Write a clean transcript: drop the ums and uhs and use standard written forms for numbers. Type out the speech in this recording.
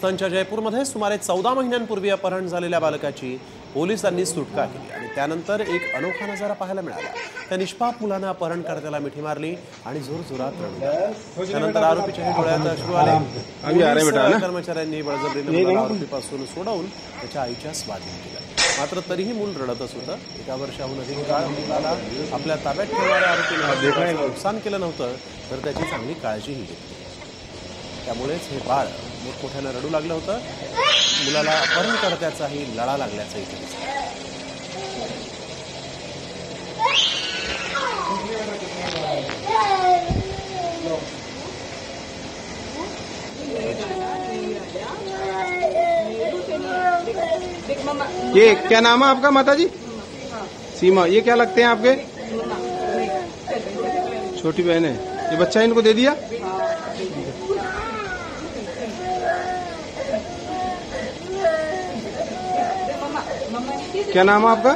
राजस्थानच्या जयपूरमध्ये सुमारे 14 महिन्यांपूर्वी अपहरण झालेल्या बालकाची पोलिसांनी सुटका केली आणि त्यानंतर एक अनोखा नजारा पाहायला मिळाला। त्या निष्पाप मुलानं अपहरणकर्त्याला मिठी मारली आणि जोरजोरात रडलं। त्यानंतर आरोपीच्या डोळ्यात अश्रू आले। कर्मचाऱ्यांनी बळजबरीने मुलाला आरोपीपासून सोडवून त्याच्या आईच्या स्वाधीन केलं। मात्र तरीही मूल रडतच होतं। 1 वर्षाहून अधिक काळ मुलाला आपल्या ताब्यात ठेवणाऱ्या आरोपीने नुकसान केलं नव्हतं तर त्याची चांगली काळजीही घेतली। त्यामुळेच हे बाळ मोठमोठ्यानं रडू लागलं होतं। मुलाला अपहरणकर्त्याचाही लळा लागल्याचं इथे दिसतं। ये क्या नाम है आपका माताजी? सीमा। ये क्या लगते हैं आपके? छोटी बहन है। ये बच्चा इनको दे दिया? क्या नाम है आपका?